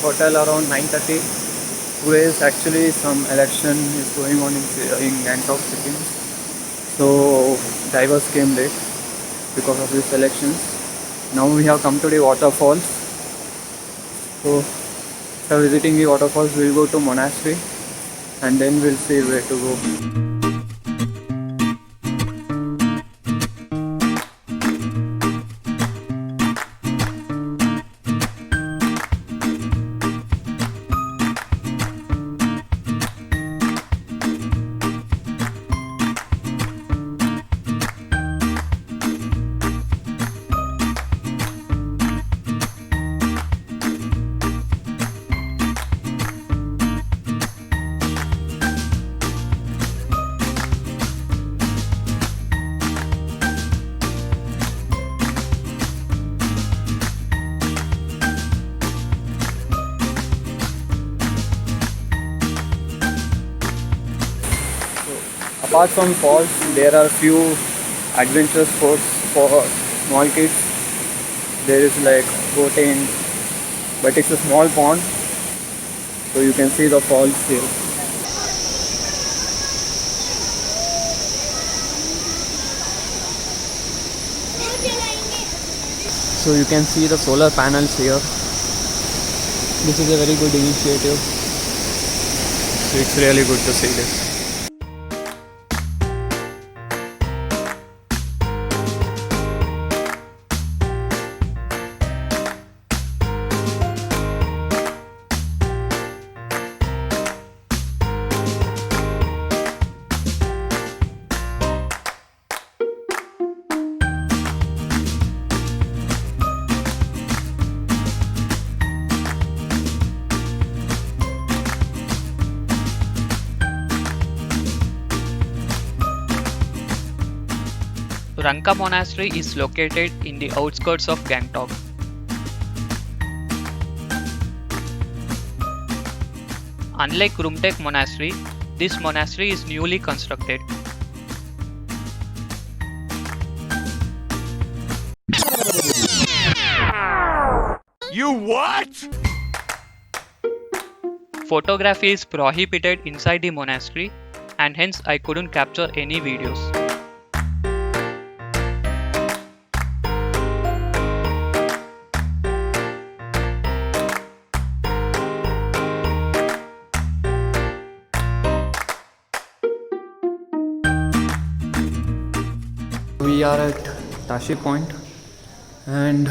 hotel around 9:30. Today is actually some election is going on in Gangtok, Sikkim. So drivers came late because of these elections. Now we have come to the waterfalls. So after visiting the waterfalls, we'll go to monastery and then we'll see where to go. Apart from falls, there are few adventure sports for small kids. There is like boating, but it's a small pond, so you can see the falls here. So you can see the solar panels here. This is a very good initiative. So it's really good to see this. Rangka Monastery is located in the outskirts of Gangtok. Unlike Rumtek Monastery, this monastery is newly constructed. You what? Photography is prohibited inside the monastery, and hence I couldn't capture any videos. We are at Tashi Point and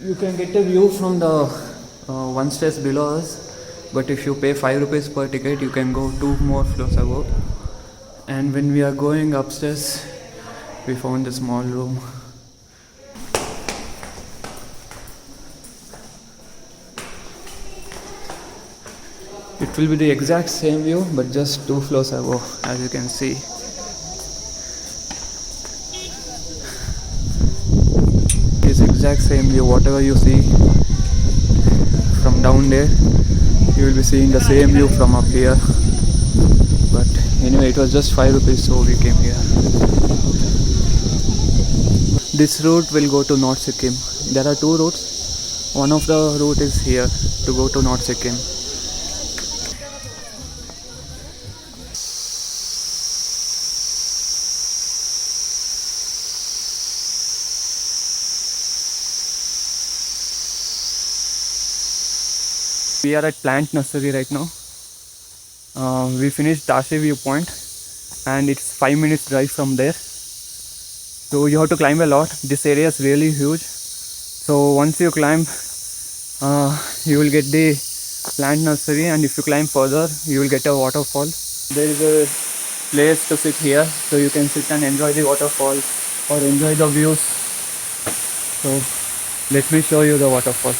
you can get a view from the one stairs below us, but if you pay 5 rupees per ticket you can go 2 more floors above. And when we are going upstairs, we found a small room. It will be the exact same view but just 2 floors above, as you can see. It's exact same view. Whatever you see from down there, you will be seeing the same view from up here. But anyway, it was just 5 rupees, so we came here. This route will go to North Sikkim. There are 2 routes. One of the route is here to go to North Sikkim. We are at Plant Nursery right now. We finished Tashi Viewpoint and it's 5 minutes drive from there. So you have to climb a lot. This area is really huge. So once you climb, you will get the Plant Nursery, and if you climb further, you will get a waterfall. There is a place to sit here, so you can sit and enjoy the waterfall or enjoy the views. So let me show you the waterfall.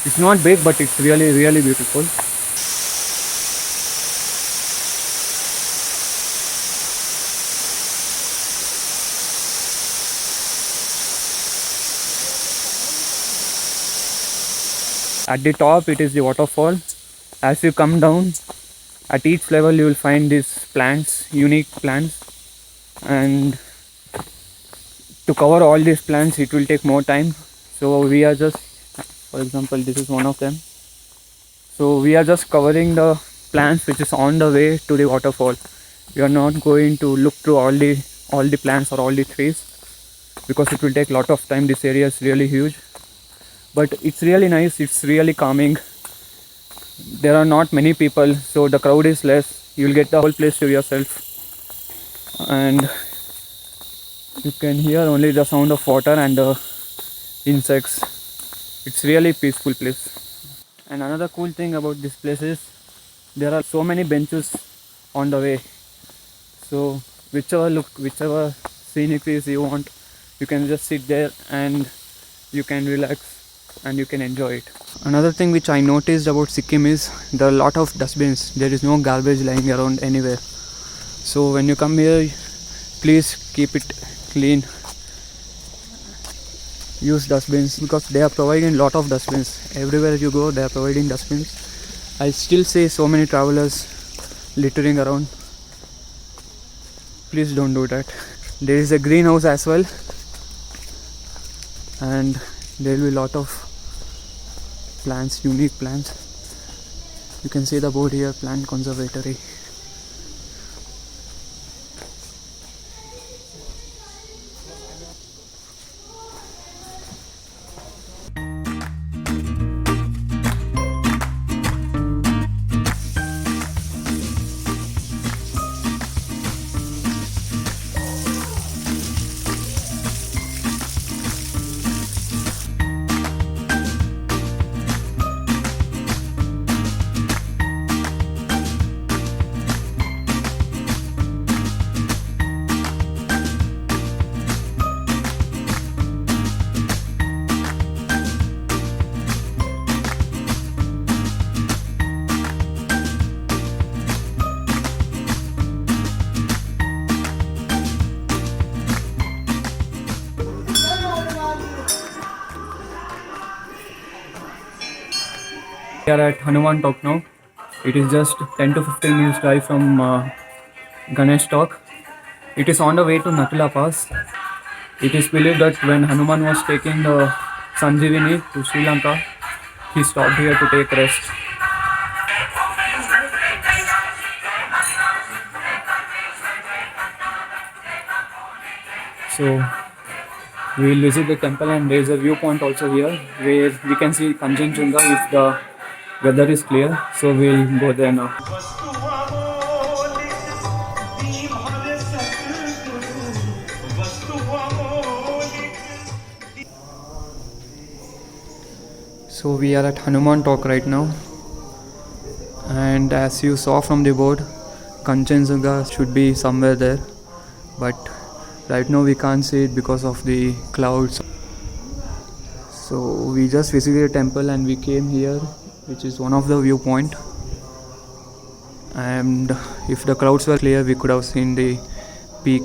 It's not big, but it's really, really beautiful. At the top, it is the waterfall. As you come down, at each level, you will find these plants, unique plants. And to cover all these plants, it will take more time. So we are just For example, this is one of them. So we are just covering the plants which is on the way to the waterfall. We are not going to look through all the plants or all the trees because it will take a lot of time. This area is really huge, but it's really nice. It's really calming. There are not many people, so the crowd is less. You'll get the whole place to yourself, and you can hear only the sound of water and the insects. It's really peaceful place. And another cool thing about this place is there are so many benches on the way. So whichever scenic views you want, you can just sit there and you can relax and you can enjoy it. Another thing which I noticed about Sikkim is there are a lot of dustbins. There is no garbage lying around anywhere. So when you come here, please keep it clean. Use dustbins because they are providing a lot of dustbins. Everywhere you go, they are providing dustbins. I still see so many travelers littering around. Please don't do that. There is a greenhouse as well, and there will be a lot of plants, unique plants. You can see the board here, plant conservatory. We are at Hanuman Talk now. It is just 10 to 15 minutes drive from Ganesh Talk. It is on the way to Natula Pass. It is believed that when Hanuman was taking the Sanjeevani to Sri Lanka, he stopped here to take rest. So we will visit the temple, and there is a viewpoint also here where we can see Kanchenjunga if the weather is clear. So we will go there now. So we are at Hanuman Talk right now, and as you saw from the board, Kanchenjunga should be somewhere there, but right now we can't see it because of the clouds. So we just visited a temple and we came here, which is one of the viewpoint, and if the clouds were clear we could have seen the peak.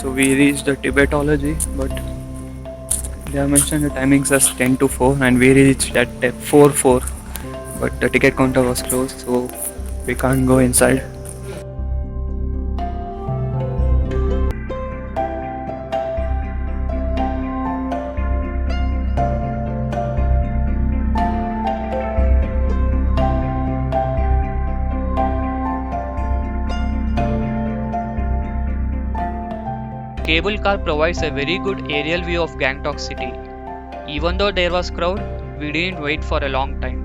So we reached the Tibetology, but they have mentioned the timings as 10 to 4 and we reached at 4:04, but the ticket counter was closed, so we can't go inside. Cable car provides a very good aerial view of Gangtok city. Even though there was crowd, we didn't wait for a long time.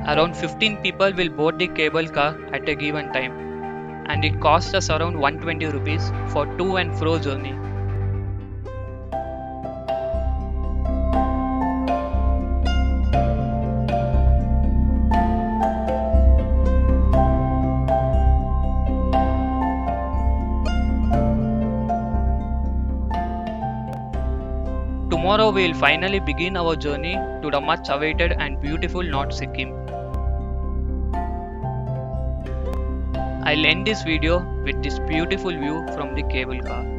Around 15 people will board the cable car at a given time, and it costs us around 120 rupees for to and fro journey. Tomorrow we will finally begin our journey to the much awaited and beautiful North Sikkim. I'll end this video with this beautiful view from the cable car.